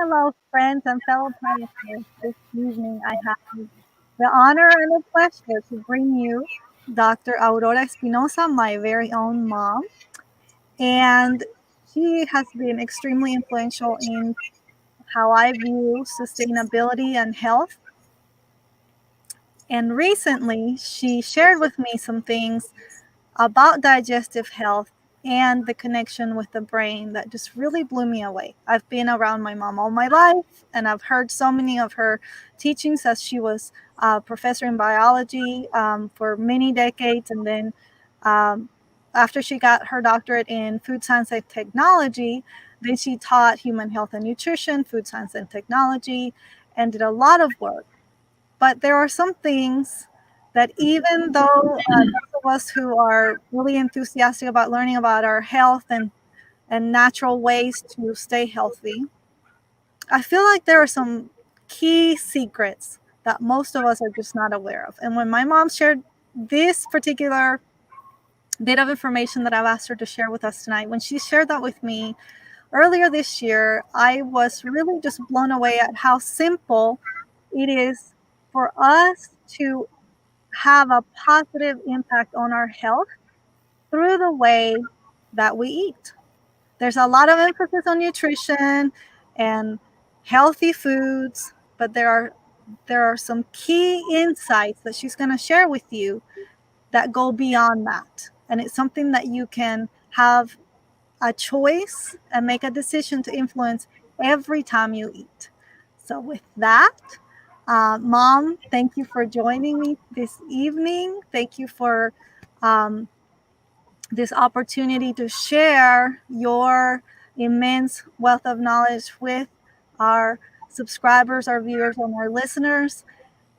Hello, friends and fellow pioneers. This evening, I have the honor and the pleasure to bring you Dr. Aurora Espinoza, my very own mom. And she has been extremely influential in how I view sustainability and health. And recently, she shared with me some things about digestive health and the connection with the brain that just really blew me away. I've been around my mom all my life, and I've heard so many of her teachings as she was a professor in biology for many decades. And then um, after she got her doctorate in food science and technology, then she taught human health and nutrition, food science and technology, and did a lot of work. But there are some things that even though those of us who are really enthusiastic about learning about our health and natural ways to stay healthy, I feel like there are some key secrets that most of us are just not aware of. And when my mom shared this particular bit of information that I've asked her to share with us tonight, when she shared that with me earlier this year, I was really just blown away at how simple it is for us to have a positive impact on our health through the way that we eat. There's a lot of emphasis on nutrition and healthy foods, but there are some key insights that she's going to share with you that go beyond that. And it's something that you can have a choice and make a decision to influence every time you eat. So with that, Mom, thank you for joining me this evening. Thank you for um, this opportunity to share your immense wealth of knowledge with our subscribers, our viewers, and our listeners.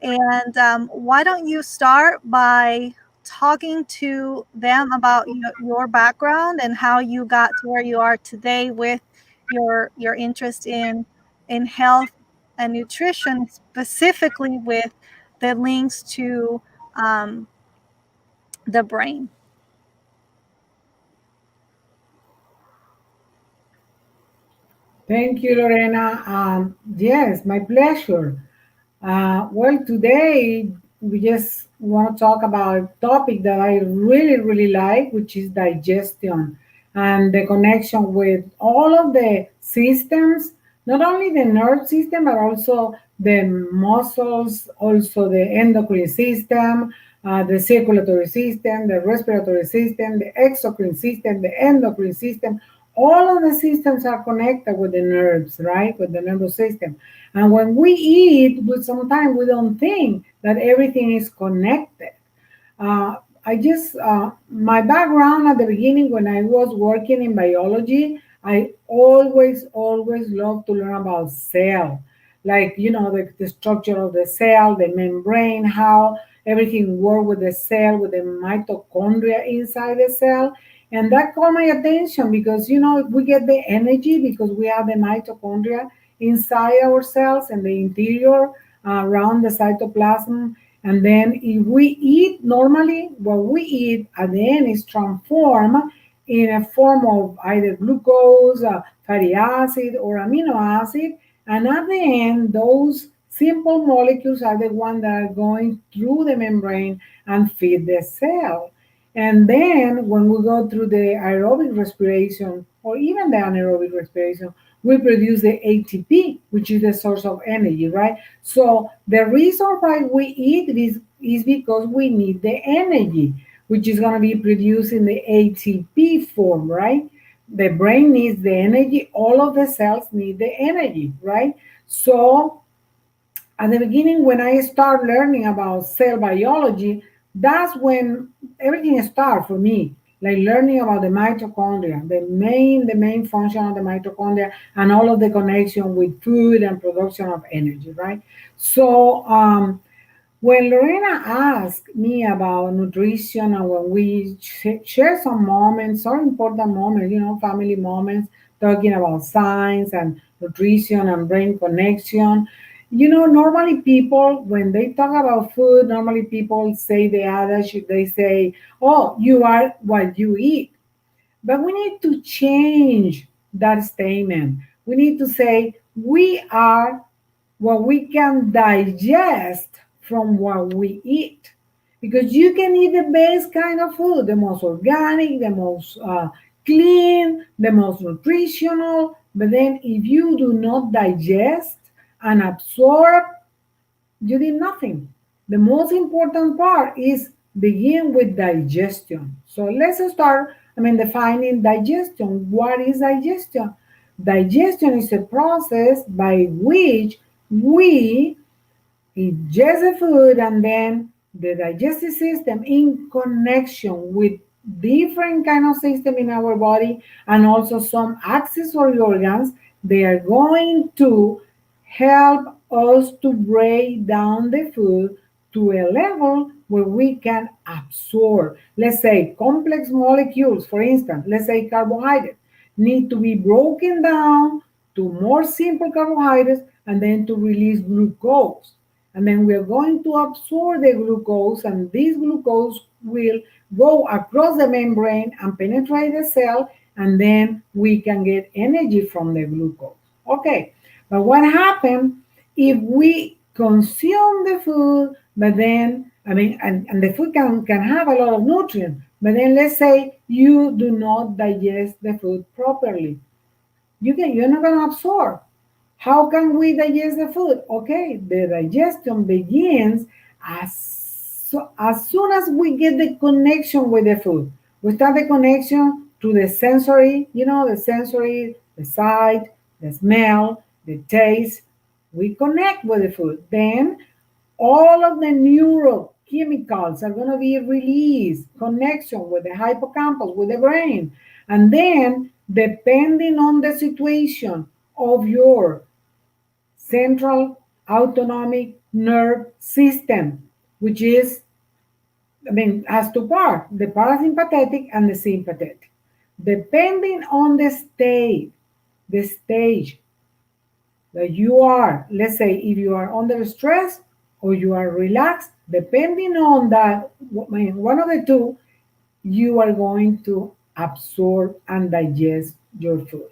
And why don't you start by talking to them about your background and how you got to where you are today with your interest in health and nutrition, specifically with the links to um, the brain. Thank you, Lorena. Yes, my pleasure. Well, today we just want to talk about a topic that I really, really like, which is digestion and the connection with all of the systems, not only the nerve system, but also the muscles, also the endocrine system, the circulatory system, the respiratory system, the exocrine system, the endocrine system. All of the systems are connected with the nerves, right? With the nervous system. And when we eat, sometimes we don't think that everything is connected. My background at the beginning, when I was working in biology, I always loved to learn about cell, like, the structure of the cell, the membrane, how everything works with the cell, with the mitochondria inside the cell. And that caught my attention because, we get the energy because we have the mitochondria inside our cells and the interior around the cytoplasm. And then if we eat normally, what we eat at the end is transformed in a form of either glucose, fatty acid, or amino acid. And at the end, those simple molecules are the ones that are going through the membrane and feed the cell. And then when we go through the aerobic respiration or even the anaerobic respiration, we produce the ATP, which is the source of energy, right? So the reason why we eat is because we need the energy, which is going to be produced in the ATP form, right? The brain needs the energy, all of the cells need the energy, right? So at the beginning, when I start learning about cell biology, that's when everything started for me. Like learning about the mitochondria, the main function of the mitochondria, and all of the connection with food and production of energy, right? So when Lorena asked me about nutrition and when we share some moments, some important moments, family moments, talking about science and nutrition and brain connection, normally people, when they talk about food, normally people say the adage, they say, oh, you are what you eat. But we need to change that statement. We need to say, We are what we can digest from what we eat. Because you can eat the best kind of food, the most organic, the most clean, the most nutritional. But then if you do not digest and absorb, you did nothing. The most important part is begin with digestion. So let's start, defining digestion. What is digestion? Digestion is a process by which we ingest the food and then the digestive system in connection with different kind of system in our body and also some accessory organs, they are going to help us to break down the food to a level where we can absorb. Let's say complex molecules, for instance, let's say carbohydrates, need to be broken down to more simple carbohydrates and then to release glucose. And then we are going to absorb the glucose, and this glucose will go across the membrane and penetrate the cell, and then we can get energy from the glucose. Okay, but what happens if we consume the food, but then, and the food can have a lot of nutrients, but then let's say you do not digest the food properly. You're not going to absorb. How can we digest the food? Okay, the digestion begins as soon as we get the connection with the food. We start the connection to the sensory, the sensory, the sight, the smell, the taste. We connect with the food. Then all of the neurochemicals are going to be released, connection with the hippocampus, with the brain. And then, depending on the situation of your central autonomic nerve system, which is, has two parts, the parasympathetic and the sympathetic. Depending on the stage that you are, let's say if you are under stress or you are relaxed, depending on that, one of the two, you are going to absorb and digest your food.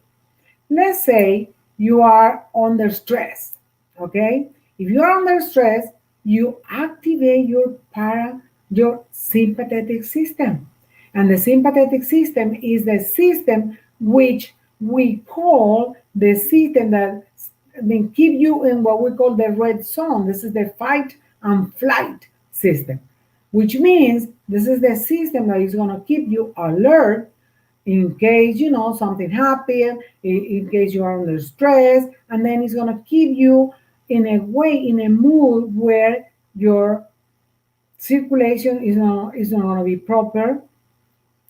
Let's say you are under stress, okay? If you are under stress, you activate your sympathetic system. And the sympathetic system is the system which we call the system that keep you in what we call the red zone. This is the fight and flight system, which means this is the system that is going to keep you alert in case something happened, in case you are under stress, and then it's going to keep you in a mood where your circulation is not going to be proper.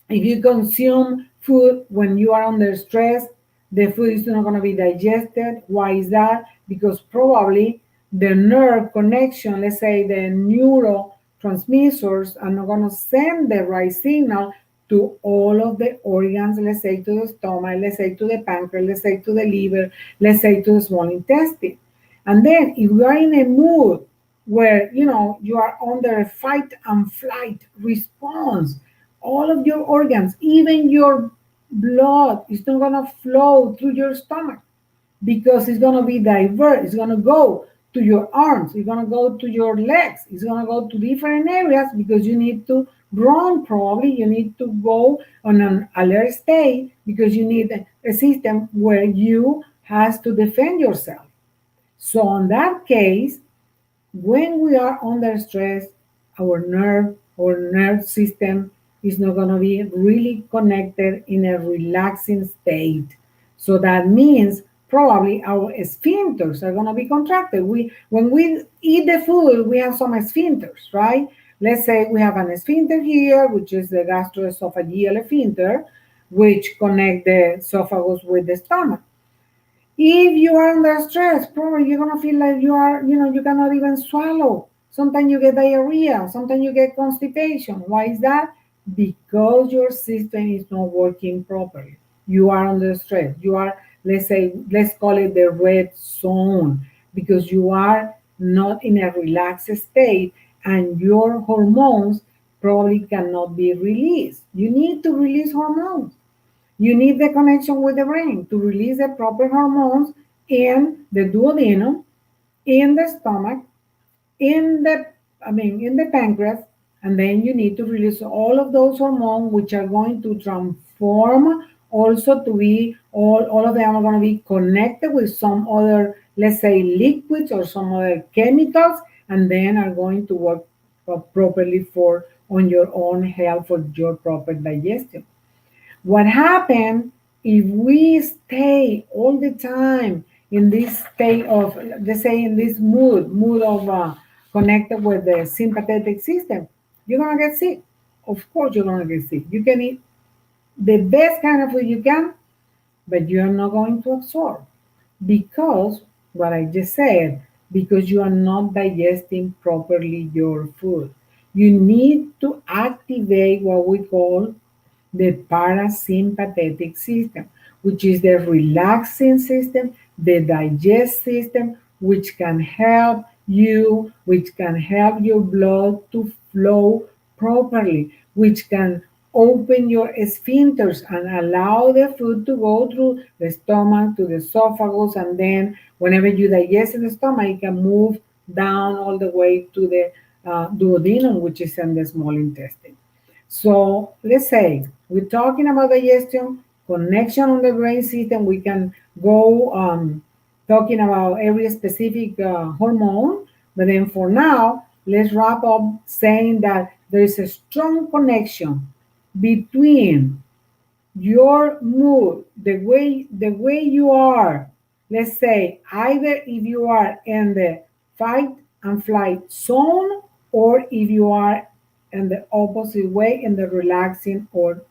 If you consume food when you are under stress, the food is not going to be digested. Why is that? Because probably the nerve connection, let's say the neurotransmitters, are not going to send the right signal to all of the organs, let's say to the stomach, let's say to the pancreas, let's say to the liver, let's say to the small intestine. And then if you are in a mood where you are under a fight and flight response, all of your organs, even your blood, is not going to flow through your stomach because it's going to be diverse. It's going to go to your arms, it's going to go to your legs, it's going to go to different areas because you need to run. Probably you need to go on an alert state because you need a system where you has to defend yourself. So in that case, when we are under stress, our nerve system is not going to be really connected in a relaxing state. So that means probably our sphincters are going to be contracted. When we eat the food, we have some sphincters, right? Let's say we have an sphincter here, which is the gastroesophageal sphincter, which connect the esophagus with the stomach. If you are under stress, probably you're gonna feel like you cannot even swallow. Sometimes you get diarrhea, sometimes you get constipation. Why is that? Because your system is not working properly. You are under stress. You are, let's call it the red zone, because you are not in a relaxed state and your hormones probably cannot be released. You need to release hormones. You need the connection with the brain to release the proper hormones in the duodenum, in the stomach, in the in the pancreas, and then you need to release all of those hormones which are going to transform also to be all of them are going to be connected with some other, let's say, liquids or some other chemicals, and then are going to work properly for on your own health for your proper digestion. What happens if we stay all the time in this state of, let's say, in this mood of connected with the sympathetic system? You're gonna get sick. Of course, you're gonna get sick. You can eat the best kind of food you can, but you are not going to absorb because what I just said, because you are not digesting properly your food. You need to activate what we call the parasympathetic system, which is the relaxing system, the digest system, which can help you, which can help your blood to flow properly, which can open your sphincters and allow the food to go through the stomach to the esophagus, and then whenever you digest in the stomach, it can move down all the way to the duodenum, which is in the small intestine. So let's say we're talking about digestion, connection on the brain system. We can go talking about every specific hormone, but then for now, let's wrap up saying that there is a strong connection between your mood, the way you are. Let's say either if you are in the fight and flight zone, or if you are in the opposite way in the relaxing or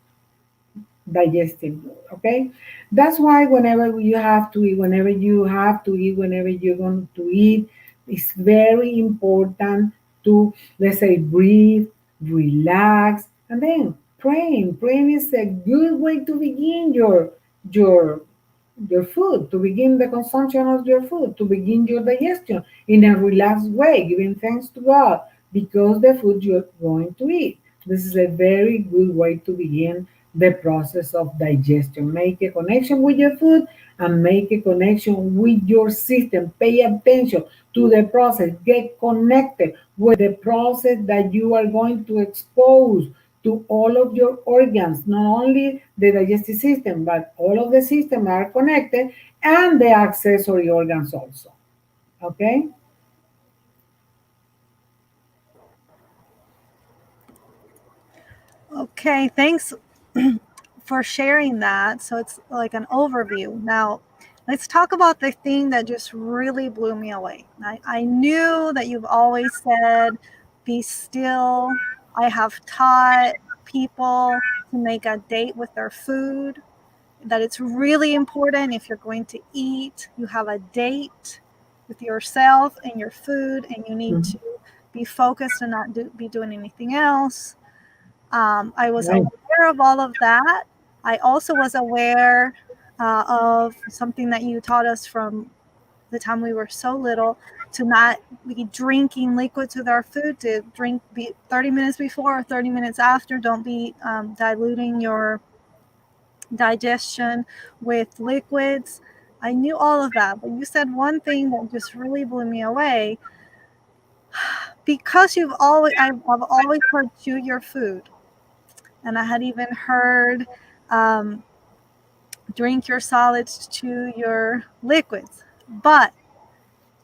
digestive mode. Okay, that's why whenever you have to eat, whenever you have to eat, whenever you're going to eat, it's very important to, let's say, breathe, relax, and then praying is a good way to begin your your food, to begin the consumption of your food, to begin your digestion in a relaxed way, giving thanks to God because the food you're going to eat. This is a very good way to begin the process of digestion. Make a connection with your food and make a connection with your system. Pay attention to the process. Get connected with the process that you are going to expose to all of your organs, not only the digestive system, but all of the systems are connected and the accessory organs also. Okay? Okay, thanks for sharing that. So it's like an overview. Now, let's talk about the thing that just really blew me away. I knew that you've always said, be still. I have taught people to make a date with their food, that it's really important if you're going to eat, you have a date with yourself and your food, and you need Mhm. to be focused and not be doing anything else. I was Right. aware of all of that. I also was aware of something that you taught us from the time we were so little, to not be drinking liquids with our food, to drink 30 minutes before or 30 minutes after. Don't be diluting your digestion with liquids. I knew all of that, but you said one thing that just really blew me away. Because I've always heard chew your food, and I had even heard um, drink your solids, chew your liquids. But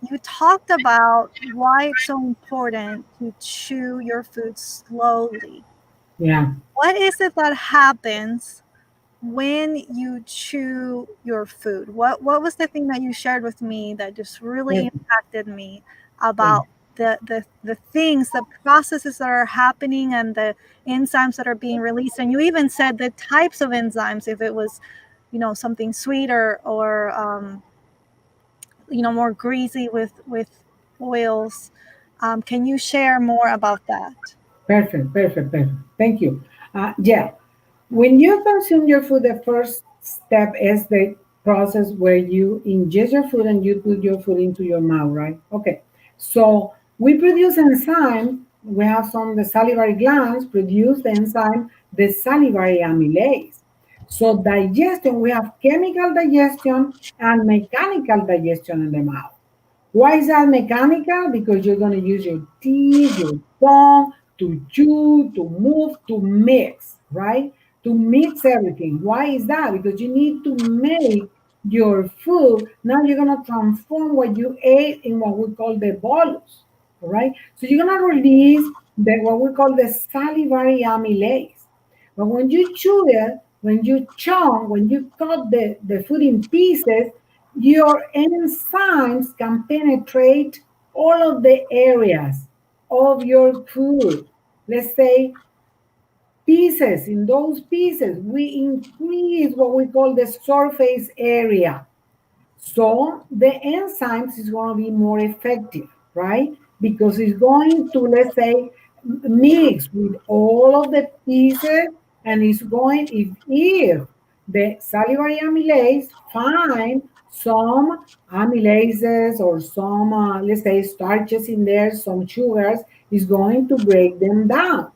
you talked about why it's so important to chew your food slowly. Yeah. What is it that happens when you chew your food? What was the thing that you shared with me that just really Perfect. impacted me Yeah. about the things, the processes that are happening, and the enzymes that are being released? And you even said the types of enzymes, if it was, something sweeter, or more greasy with oils. Can you share more about that? Perfect. Perfect. Perfect. Thank you. Yeah. When you consume your food, the first step is the process where you ingest your food and you put your food into your mouth, right? Okay. So we produce enzyme. We have some the salivary glands produce the enzyme, the salivary amylase. So digestion, we have chemical digestion and mechanical digestion in the mouth. Why is that mechanical? Because you're going to use your teeth, your tongue to chew, to move, to mix, right? To mix everything. Why is that? Because you need to make your food. Now you're going to transform what you ate in what we call the bolus, right? So you're going to release the what we call the salivary amylase. But when you chew it, when you chunk, when you cut the food in pieces, your enzymes can penetrate all of the areas of your food. Let's say pieces, in those pieces, we increase what we call the surface area. So the enzymes is going to be more effective, right? Because it's going to, let's say, mix with all of the pieces, and it's going, if the salivary amylase find some amylases or some, let's say, starches in there, some sugars, is going to break them down.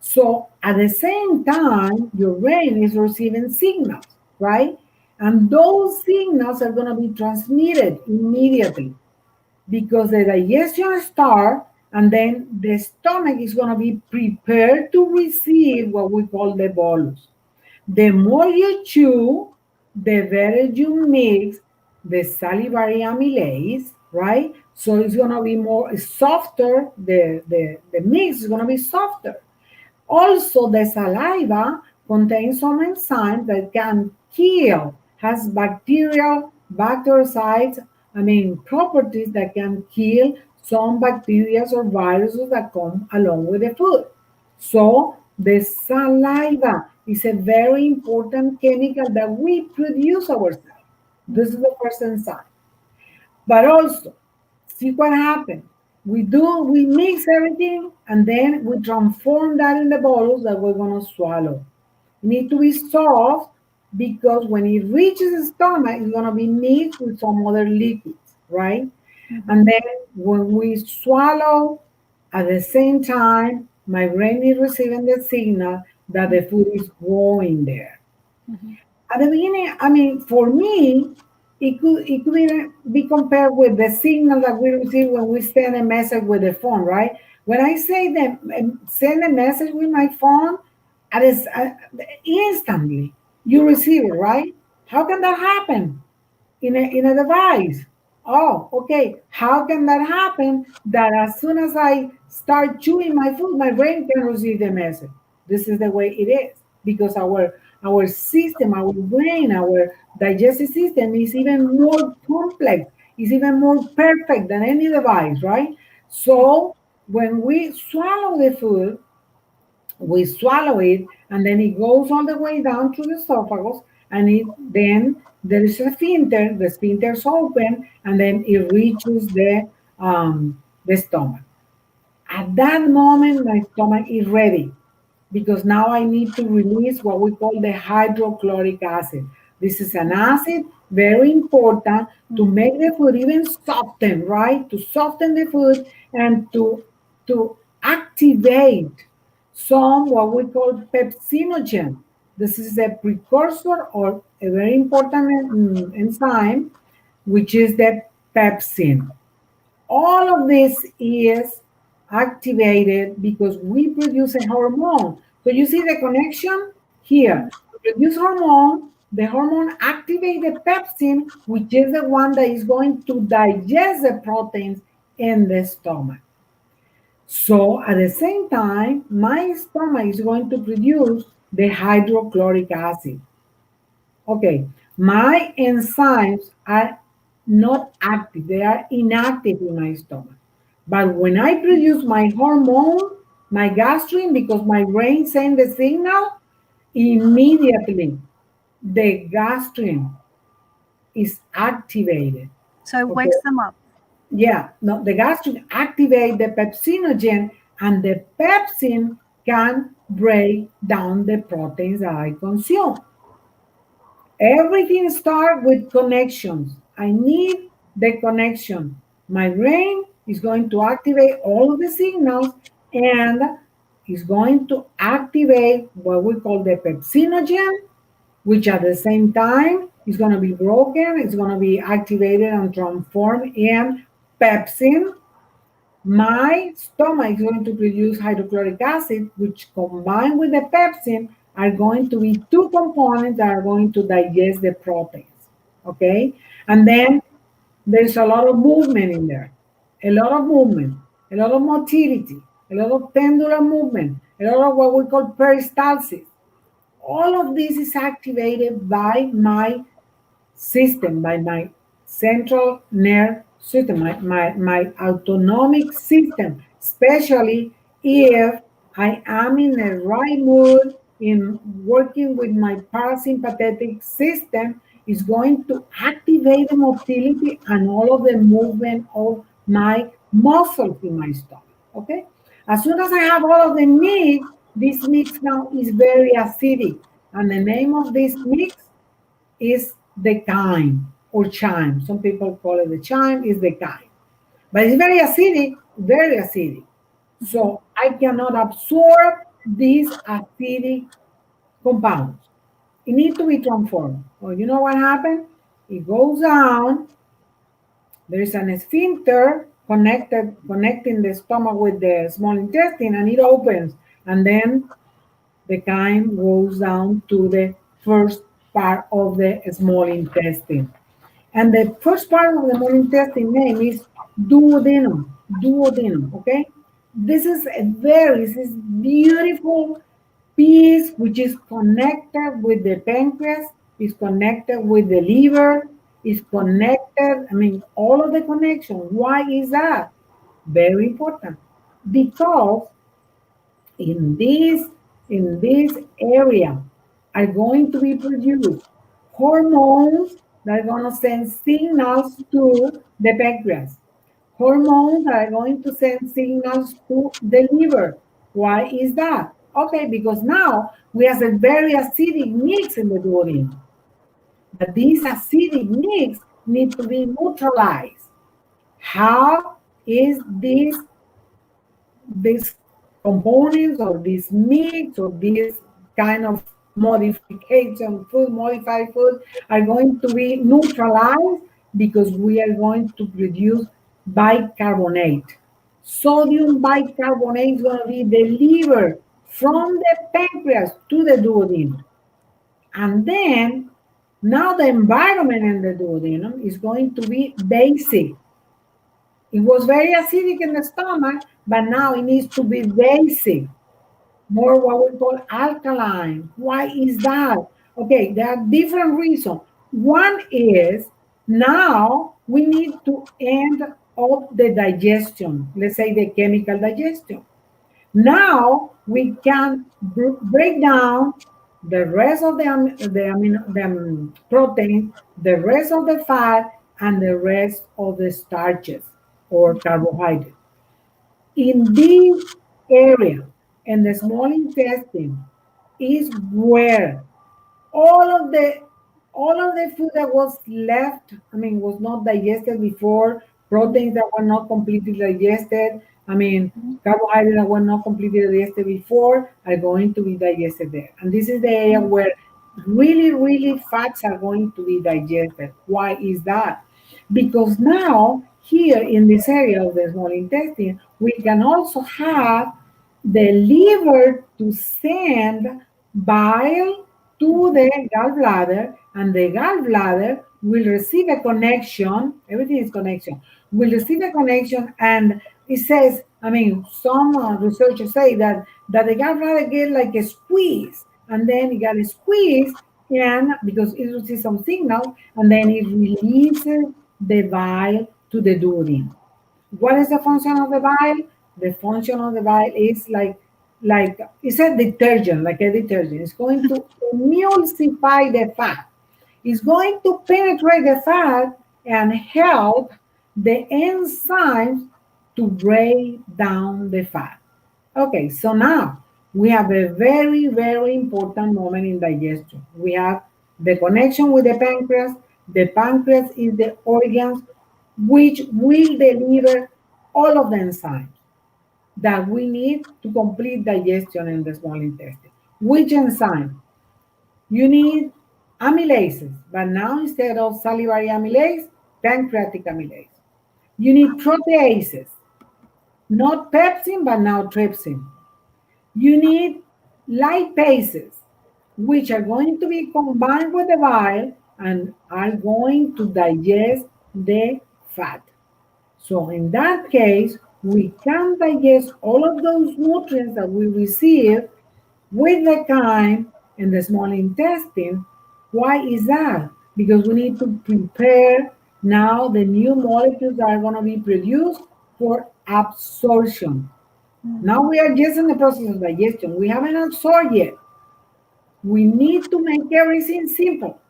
So at the same time, your brain is receiving signals, right? And those signals are going to be transmitted immediately because the digestion starts, and then the stomach is going to be prepared to receive what we call the bolus. The more you chew, the better you mix the salivary amylase, right? So it's going to be more softer, the mix is going to be softer. Also, the saliva contains some enzymes that can kill, has bacterial bactericides, properties that can kill some bacteria or viruses that come along with the food. So, the saliva is a very important chemical that we produce ourselves. This is the first enzyme. But also, see what happened. We mix everything and then we transform that in the bottles that we're gonna swallow. It need to be soft because when it reaches the stomach, it's gonna be mixed with some other liquids, right? Mhm. And then when we swallow, at the same time, my brain is receiving the signal that the food is going there. Mhm. At the beginning, for me, it could be compared with the signal that we receive when we send a message with the phone, right? When I say that send a message with my phone, instantly you receive it, right? How can that happen? In a device. Oh, okay. How can that happen that as soon as I start chewing my food, my brain can receive the message? This is the way it is because our system, our brain, our digestive system is even more complex, is even more perfect than any device, right? So when we swallow the food, we swallow it, and then it goes all the way down to the esophagus, and then there is a sphincter, the sphincter's open, and then it reaches the stomach. At that moment, my stomach is ready because now I need to release what we call the hydrochloric acid. This is an acid very important to Mhm. make the food even soften, right? To soften the food and to activate some what we call pepsinogen. This is a precursor or a very important enzyme, which is the pepsin. All of this is activated because we produce a hormone. So you see the connection here. We produce hormone, the hormone activates the pepsin, which is the one that is going to digest the proteins in the stomach. So at the same time, my stomach is going to produce the hydrochloric acid. Okay, my enzymes are not active, they are inactive in my stomach. But when I produce my hormone, my gastrin, because my brain sends the signal, immediately the gastrin is activated. So it Okay, wakes them up. yeah, no, the gastrin activate the pepsinogen, and the pepsin can break down the proteins that I consume. Everything starts with connections. I need the connection. My brain is going to activate all of the signals and is going to activate what we call the pepsinogen, which at the same time is going to be broken, it's going to be activated and transformed in pepsin. My stomach is going to produce hydrochloric acid, which combined with the pepsin are going to be two components that are going to digest the proteins. Okay? And then there's a lot of movement in there, a lot of movement, a lot of motility, a lot of pendulum movement, a lot of what we call peristalsis. All of this is activated by my system, by my central nerve system, my autonomic system, especially if I am in the right mood in working with my parasympathetic system, is going to activate the motility and all of the movement of my muscles in my stomach. Okay? As soon as I have all of the mix, this mix now is very acidic. And the name of this mix is the chyme or chime. Some people call it the chime, is the chyme. But it's very acidic, very acidic. So I cannot absorb these acidic compounds. It needs to be transformed. Well, you know what happened? It goes down. There is an sphincter connecting the stomach with the small intestine, and it opens. And then the chyme goes down to the first part of the small intestine. And the first part of the small intestine name is duodenum. Duodenum, okay? This is beautiful piece which is connected with the pancreas, is connected with the liver, is connected. I mean, all of the connection. Why is that? Very important. Because in this area are going to be produced hormones that are going to send signals to the pancreas, hormones that are going to send signals to the liver. Why is that? Okay, because now we have a very acidic mix in the duodenum, but this acidic mix need to be neutralized. How is these components or this mix or this kind of modification, food, modified food, are going to be neutralized because we are going to produce bicarbonate. Sodium bicarbonate is going to be delivered from the pancreas to the duodenum. And then now the environment in the duodenum is going to be basic. It was very acidic in the stomach, but now it needs to be basic, more what we call alkaline. Why is that? Okay, there are different reasons. One is now we need to end up the digestion, let's say the chemical digestion. Now we can break down the rest of the protein, the rest of the fat, and the rest of the starches or carbohydrates. In this area, in the small intestine, is where all of the all of the food that was left, I mean, was not digested before, proteins that were not completely digested, I mean, carbohydrates that were not completely digested before are going to be digested there. And this is the area where really, really fats are going to be digested. Why is that? Because now, here in this area of the small intestine, we can also have the liver to send bile to the gallbladder, and the gallbladder will receive a connection. Everything is connection. Will receive a connection, and it says, I mean, some researchers say that the gallbladder get like a squeeze, and then it got a squeeze, and because it receives some signal, and then it releases the bile to the duodenum. What is the function of the bile? The function of the bile is like it's a detergent, like a detergent. It's going to emulsify the fat. It's going to penetrate the fat and help the enzymes to break down the fat. Okay, so now we have a very, very important moment in digestion. We have the connection with the pancreas. The pancreas is the organ which will deliver all of the enzymes that we need to complete digestion in the small intestine. Which enzyme? You need amylases, but now instead of salivary amylase, pancreatic amylase. You need proteases, not pepsin, but now trypsin. You need lipases, which are going to be combined with the bile and are going to digest the fat. So in that case, we can digest all of those nutrients that we receive with the chyme in the small intestine. Why is that? Because we need to prepare now the new molecules that are going to be produced for absorption. Now we are just in the process of digestion. We haven't absorbed yet. We need to make everything simple.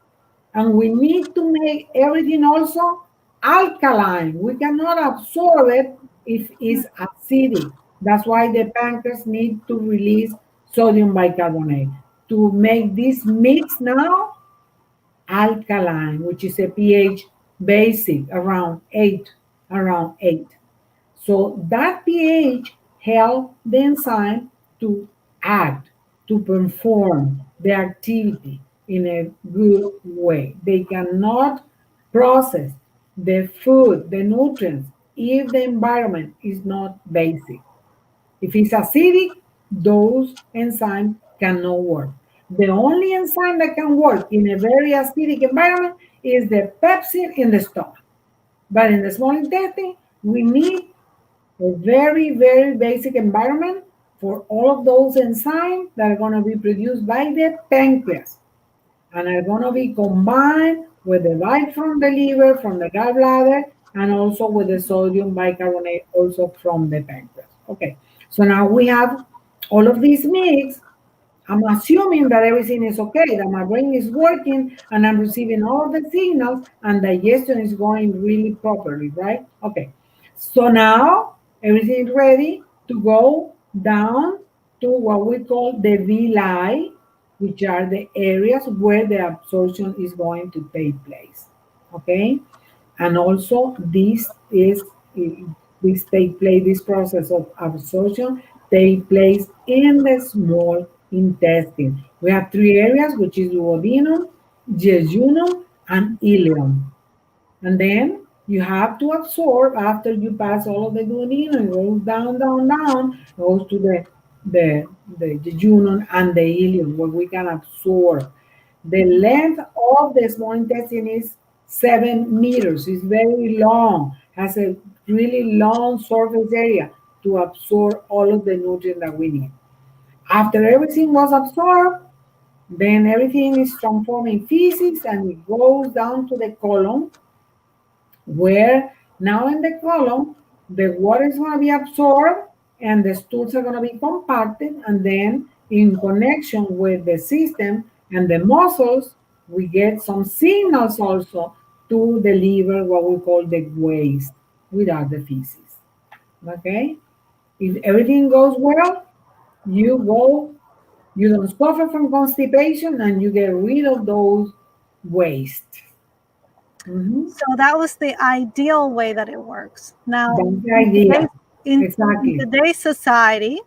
And we need to make everything also alkaline. We cannot absorb it if it's acidic. That's why the pancreas need to release sodium bicarbonate to make this mix now alkaline, which is a pH basic around 8. So that pH helps the enzyme to act, to perform the activity in a good way. They cannot process the food, the nutrients, if the environment is not basic. If it's acidic, those enzymes cannot work. The only enzyme that can work in a very acidic environment is the pepsin in the stomach. But in the small intestine, we need a very, very basic environment for all of those enzymes that are going to be produced by the pancreas and are going to be combined with the bile from the liver, from the gallbladder, and also with the sodium bicarbonate also from the pancreas. Okay, so now we have all of these mix. I'm assuming that everything is okay, that my brain is working and I'm receiving all of the signals and digestion is going really properly, right? Okay. So now everything is ready to go down to what we call the villi, which are the areas where the absorption is going to take place. Okay. And also this process of absorption take place in the small intestine. We have three areas, which is duodenum, jejunum, and ileum. And then you have to absorb after you pass all of the duodenum, it goes down, down, down, goes to the jejunum and the ileum, where we can absorb. The length of the small intestine is 7 meters. It's very long, has a really long surface area to absorb all of the nutrients that we need. After everything was absorbed, then everything is transformed in feces and it goes down to the colon, where now in the colon, the water is going to be absorbed and the stools are going to be compacted. And then, in connection with the system and the muscles, we get some signals also to deliver what we call the waste without the feces. Okay? If everything goes well, you go, you don't suffer from constipation and you get rid of those waste. So that was the ideal way that it works. Now, That's the idea. in Exactly. today's society,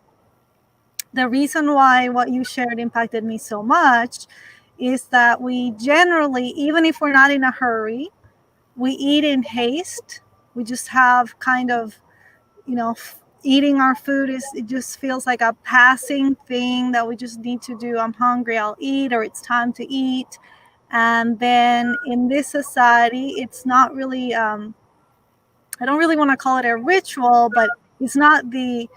the reason why what you shared impacted me so much is that we generally, even if we're not in a hurry, we eat in haste. We just have kind of, eating our food it just feels like a passing thing that we just need to do. I'm hungry, I'll eat, or it's time to eat. And then in this society, it's not really, I don't really want to call it a ritual, but it's not the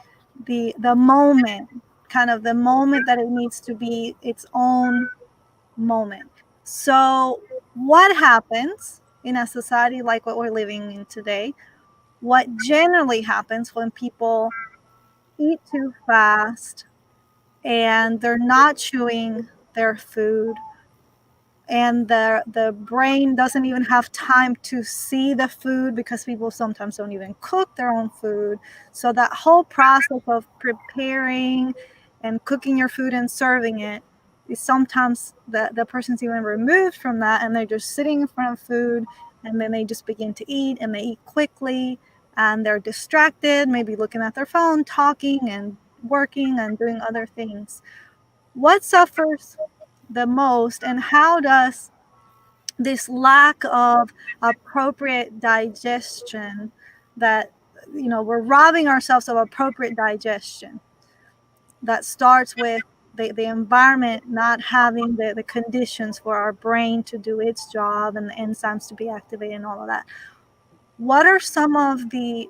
moment, kind of the moment that it needs to be its own moment. So what happens in a society like what we're living in today? What generally happens when people eat too fast and they're not chewing their food, and the brain doesn't even have time to see the food because people sometimes don't even cook their own food. So that whole process of preparing and cooking your food and serving it is sometimes the person's even removed from that, and they're just sitting in front of food, and then they just begin to eat, and they eat quickly, and they're distracted, maybe looking at their phone, talking and working and doing other things. What suffers the most, and how does this lack of appropriate digestion, that we're robbing ourselves of appropriate digestion, that starts with the environment not having the conditions for our brain to do its job and the enzymes to be activated and all of that. What are some of the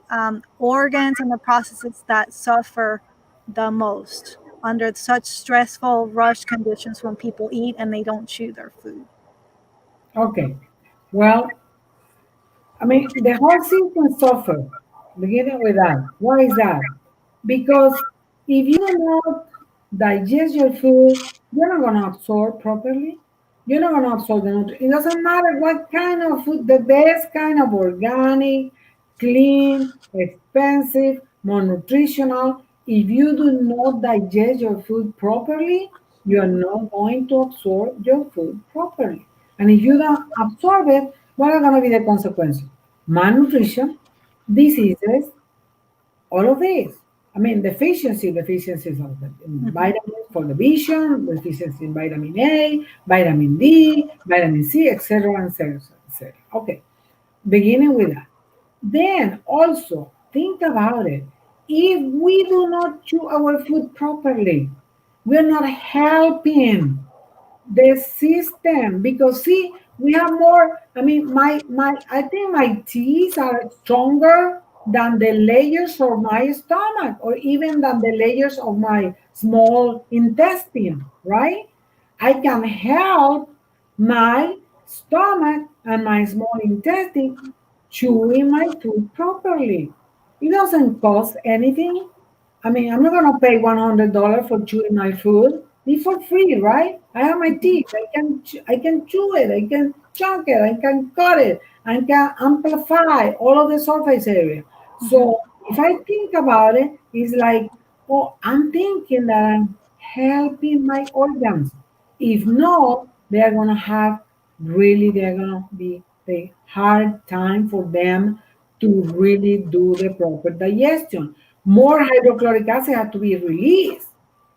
organs and the processes that suffer the most under such stressful rush conditions when people eat and they don't chew their food? Okay. Well, I mean, the whole system suffer, beginning with that. Why is that? Because if you do not digest your food, you're not going to absorb properly. You're not going to absorb the nutrients. It doesn't matter what kind of food, the best kind of organic, clean, expensive, more nutritional. If you do not digest your food properly, you're not going to absorb your food properly. And if you don't absorb it, what are going to be the consequences? Malnutrition, diseases, all of these. I mean, deficiencies of the Mhm. vitamins for the vision, deficiency in vitamin A, vitamin D, vitamin C, etc., etc., etc. Okay, beginning with that. Then also think about it. If we do not chew our food properly, we're not helping the system, because see, we have more. I mean, my I think my teeth are stronger than the layers of my stomach, or even than the layers of my small intestine, right? I can help my stomach and my small intestine chewing my food properly. It doesn't cost anything. I mean, I'm not gonna pay $100 for chewing my food. It's for free, right? I have my Mhm. teeth. I can chew it. I can chunk it. I can cut it. I can amplify all of the surface area. Mhm. So if I think about it, it's like, oh, I'm thinking that I'm helping my organs. If not, they are gonna have really, they're gonna be a hard time for them to really do the proper digestion. More hydrochloric acid has to be released.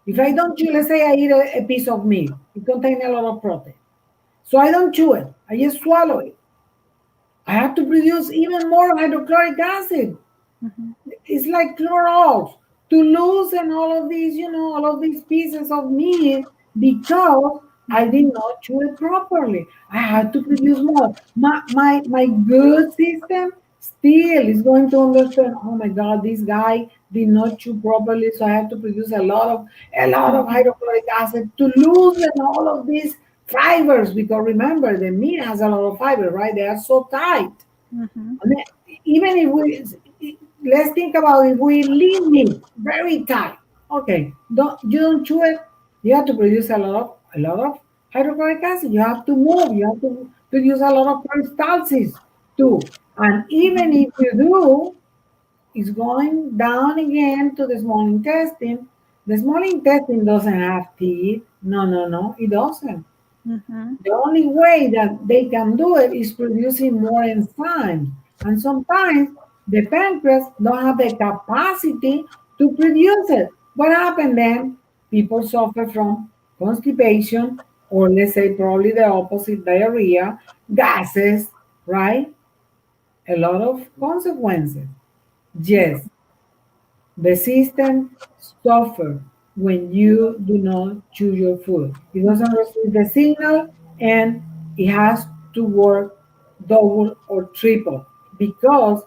If I don't chew, let's say I eat a piece of meat, it contains a lot of protein. So I don't chew it, I just swallow it. I have to produce even more hydrochloric acid. Mhm. It's like Clorox to loosen all of these, all of these pieces of meat, because I Mhm. did not chew it properly. I had to produce more. My good system still is going to understand, oh my God, this guy did not chew properly, so I have to produce a lot of Mhm. hydrochloric acid to loosen all of these fibers, because remember, the meat has a lot of fiber, right? They are so tight. Mhm. I mean, even if we, let's think about, if we leave meat very tight. Okay, you don't chew it. You have to produce a lot of hydrochloric acid. You have to move. You have to produce a lot of peristalsis too. And even Mhm. if you do, it's going down again to the small intestine. The small intestine doesn't have teeth. No, no, no, it doesn't. Mhm. The only way that they can do it is producing more enzymes. And sometimes the pancreas don't have the capacity to produce it. What happened then? People suffer from constipation, or let's say probably the opposite, diarrhea, gases, right? A lot of consequences. Yes, the system suffers when you do not chew your food. It doesn't receive the signal, and it has to work double or triple, because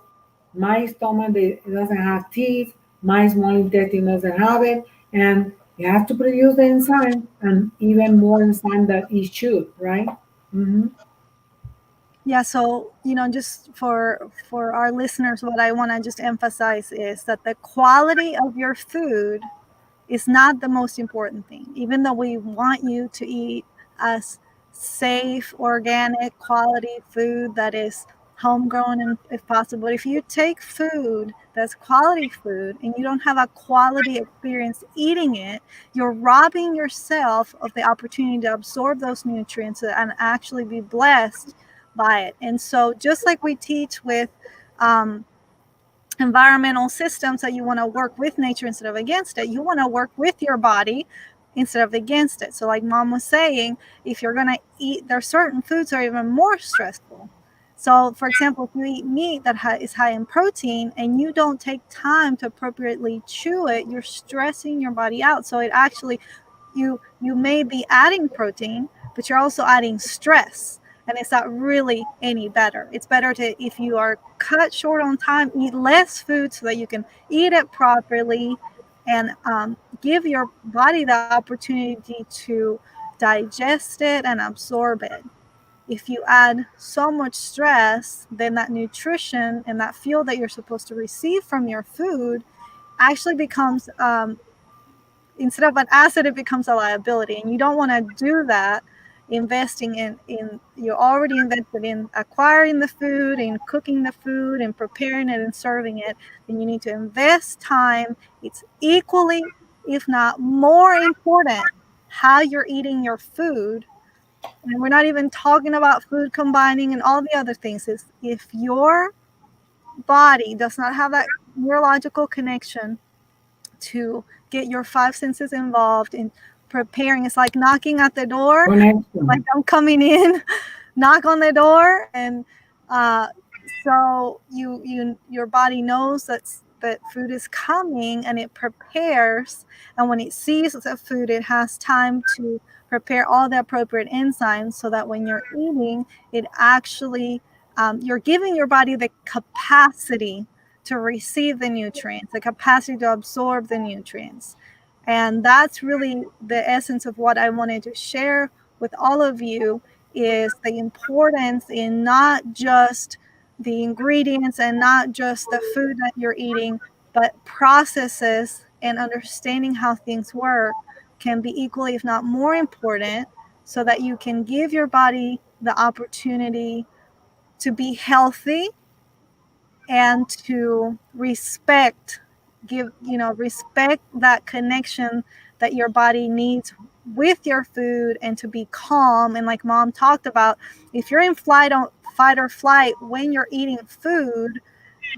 my stomach, it doesn't have teeth, my small intestine doesn't have it, and it has to produce the enzyme, and even more enzyme that it should, right? Mhm. Yeah, so just for our listeners, what I want to just emphasize is that the quality of your food is not the most important thing. Even though we want you to eat as safe, organic, quality food that is homegrown and if possible, if you take food that's quality food and you don't have a quality experience eating it, you're robbing yourself of the opportunity to absorb those nutrients and actually be blessed by it. And so just like we teach with um, environmental systems, that you want to work with nature instead of against it, you want to work with your body instead of against it. So like mom was saying, if you're going to eat, there are certain foods that are even more stressful. So for example, if you eat meat that is high in protein and you don't take time to appropriately chew it, you're stressing your body out. So it actually, you may be adding protein, but you're also adding stress, and it's not really any better. It's better to, if you are cut short on time, eat less food so that you can eat it properly and give your body the opportunity to digest it and absorb it. If you add so much stress, then that nutrition and that fuel that you're supposed to receive from your food actually becomes, instead of an asset, it becomes a liability. And you don't want to do that. Investing in You're already invested in acquiring the food and cooking the food and preparing it and serving it, then you need to invest time. It's equally, if not more important, how you're eating your food. And we're not even talking about food combining and all the other things. Is if your body does not have that neurological connection to get your five senses involved in preparing. It's like knocking at the door, like Connection. I'm coming in, knock on the door, and uh, so your body knows that food is coming and it prepares. And when it sees the food, it has time to prepare all the appropriate enzymes so that when you're eating, it actually you're giving your body the capacity to receive the nutrients, the capacity to absorb the nutrients. And that's really the essence of what I wanted to share with all of you, is the importance in not just the ingredients and not just the food that you're eating, but processes and understanding how things work can be equally, if not more important, so that you can give your body the opportunity to be healthy and to respect that connection that your body needs with your food, and to be calm. And like mom talked about, if you're in fight or flight when you're eating food,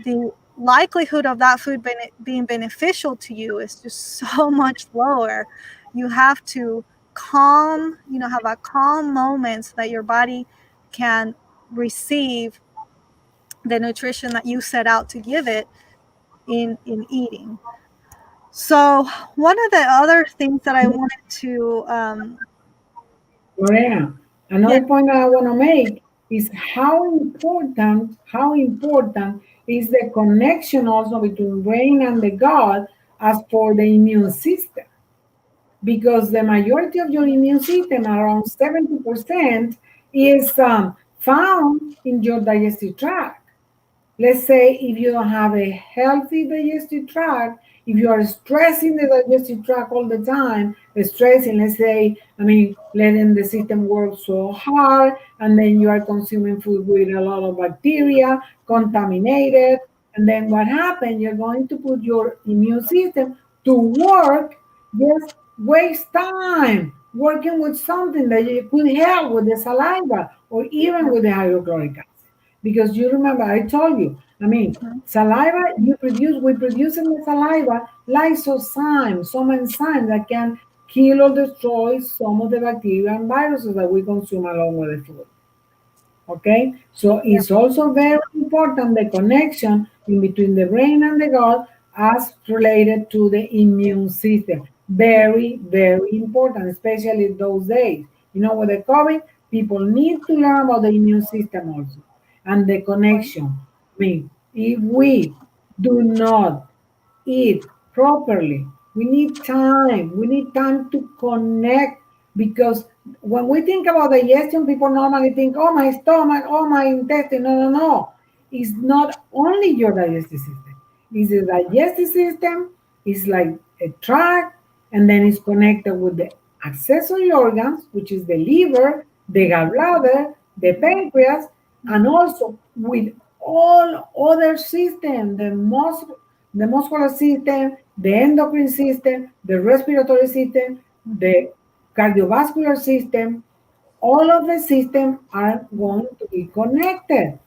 the likelihood of that food being beneficial to you is just so much lower. You have to have a calm moment so that your body can receive the nutrition that you set out to give it in eating. So one of the other things that I wanted to Lorena, yeah, another point that I want to make is how important is the connection also between brain and the gut as for the immune system, because the majority of your immune system, around 70%, is found in your digestive tract. Let's say if you don't have a healthy digestive tract, if you are stressing the digestive tract all the time, stressing, let's say, letting the system work so hard, and then you are consuming food with a lot of bacteria, contaminated, and then what happens? You're going to put your immune system to work, just waste time working with something that you could help with the saliva or even with the hydrochloric acid. Because you remember, I told you, mhm, saliva, we produce in the saliva lysozymes, some enzymes that can kill or destroy some of the bacteria and viruses that we consume along with the food. Okay, so yeah, it's also very important the connection in between the brain and the gut as related to the immune system. Very, very important, especially those days. With the COVID, people need to learn about the immune system also and the right, connection. If we do not eat properly. We need time. We need time to connect, because when we think about digestion, people normally think, oh, my stomach, oh, my intestine. No, no, no. It's not only your digestive system. It's the digestive system. It's like a tract, and then it's connected with the accessory organs, which is the liver, the gallbladder, the pancreas, and mhm, also with all other systems, the muscular system, the endocrine system, the respiratory system, mhm, the cardiovascular system. All of the systems are going to be connected.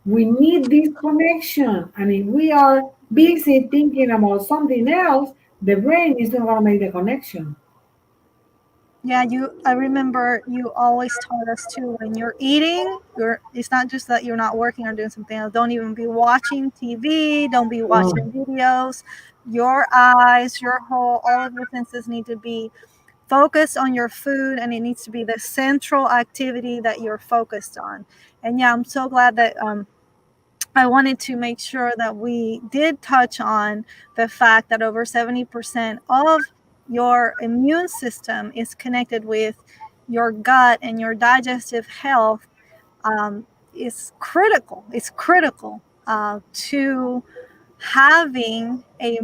We need this connection. And if we are busy thinking about something else, the brain is not going to make the connection. Yeah, I remember you always taught us too, when you're eating, it's not just that you're not working or doing something else. Don't even be watching TV, don't be Oh, watching videos. Your eyes, your whole all of your senses need to be focused on your food, and it needs to be the central activity that you're focused on. And yeah, I'm so glad that I wanted to make sure that we did touch on the fact that over 70% of your immune system is connected with your gut, and your digestive health is critical. It's critical to having a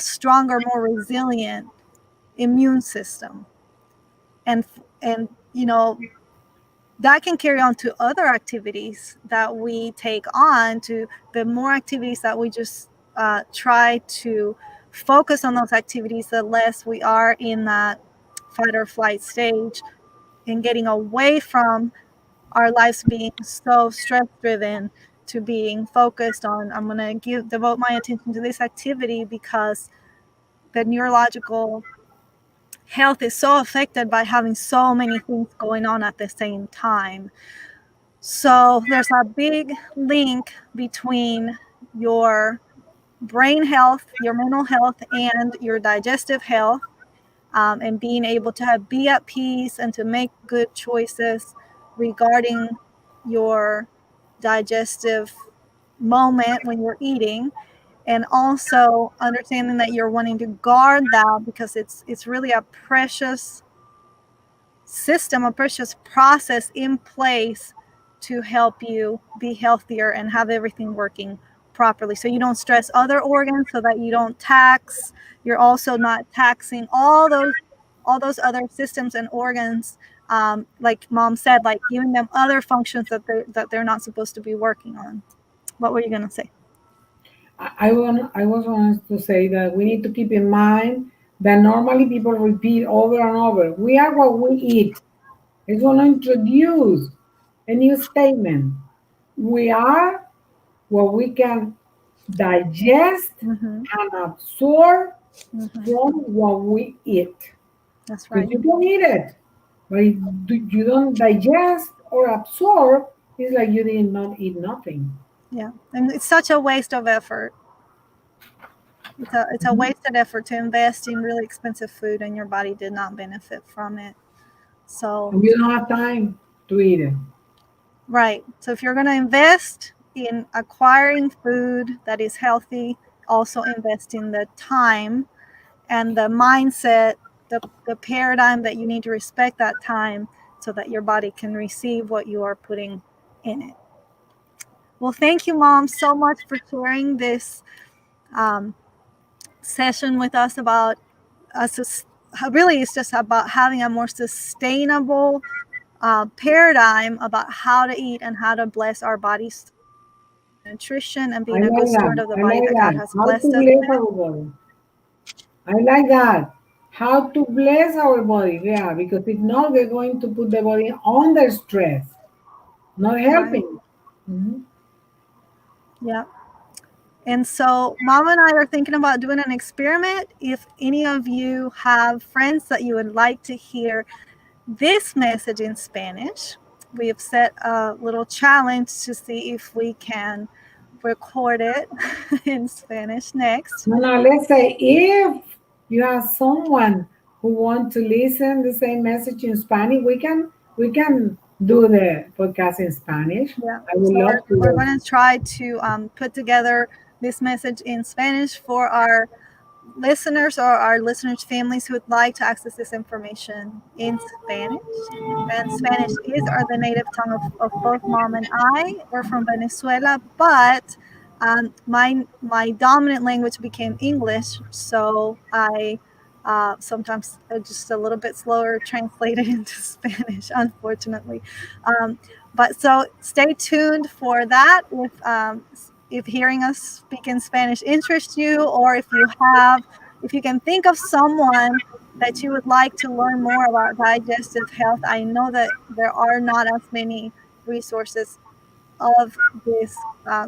stronger, more resilient immune system. And, and, that can carry on to other activities that we take on. To the more activities that we just try to focus on those activities, the less we are in that fight or flight stage, and getting away from our lives being so stress driven to being focused on, I'm going to devote my attention to this activity, because the neurological health is so affected by having so many things going on at the same time. So there's a big link between your brain health, your mental health, and your digestive health, and being able to be at peace and to make good choices regarding your digestive moment when you're eating. And also understanding that you're wanting to guard that, because it's really a precious system, a precious process in place to help you be healthier and have everything working properly, so you don't stress other organs, so that you don't tax, you're also not taxing all those other systems and organs, like mom said, like giving them other functions that they're not supposed to be working on. What were you going to say? I was wanted to say that we need to keep in mind that normally people repeat over and over, we are what we eat. It's going to introduce a new statement. We are what we can digest Mm-hmm. and absorb Mm-hmm. from what we eat. That's Because right. you can eat it, but if you don't digest or absorb, it's like you did not eat nothing. Yeah, and it's such a waste of effort. It's a Mhm. wasted effort to invest in really expensive food, and your body did not benefit from it. So, And you don't have time to eat it. right. So if you're going to invest in acquiring food that is healthy, also invest in the time and the mindset, the paradigm that you need to respect that time, so that your body can receive what you are putting in it. Well, thank you, Mom, so much for sharing this um, session with us about us. Really, it's just about having a more sustainable paradigm about how to eat and how to bless our bodies through nutrition, and I being a good like steward that. of the I body like that God that. has How to blessed us bless with. our body. I like that. How to bless our body. Yeah, because if not, we're going to put the body under stress, not Right. helping. Mhm. Yeah. And so, Mom and I are thinking about doing an experiment. If any of you have friends that you would like to hear this message in Spanish, we have set a little challenge to see if we can record it in Spanish next. No, no, let's say if you have someone who want to listen the same message in Spanish, we can do the podcast in Spanish. Yeah. I would So love to we're do. going to try to put together this message in Spanish for our listeners, or our listeners' families who would like to access this information in Spanish. And Spanish is the native tongue of both Mom and I. We're from Venezuela, but my dominant language became English, so I sometimes just a little bit slower translated into Spanish, unfortunately. Um, but so stay tuned for that. If hearing us speak in Spanish interests you, or if you can think of someone that you would like to learn more about digestive health, I know that there are not as many resources of this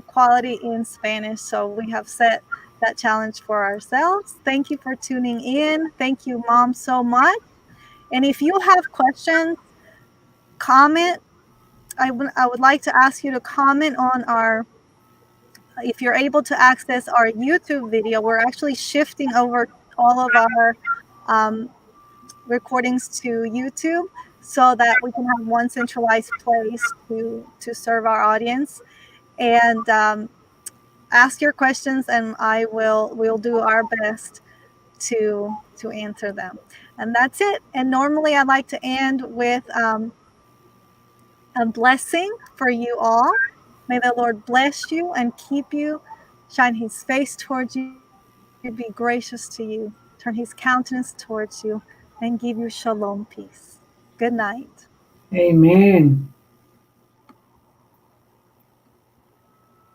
quality in Spanish. So we have set that challenge for ourselves. Thank you for tuning in. Thank you, Mom, so much. And if you have questions, comment. I would like to ask you to comment on our, if you're able to access our YouTube video. We're actually shifting over all of our um, recordings to YouTube so that we can have one centralized place to serve our audience. And ask your questions, and we'll do our best to answer them. And that's it. And normally I like to end with a blessing for you all. May the Lord bless you and keep you, shine his face towards you, be gracious to you, turn his countenance towards you, and give you shalom peace. Good night. Amen.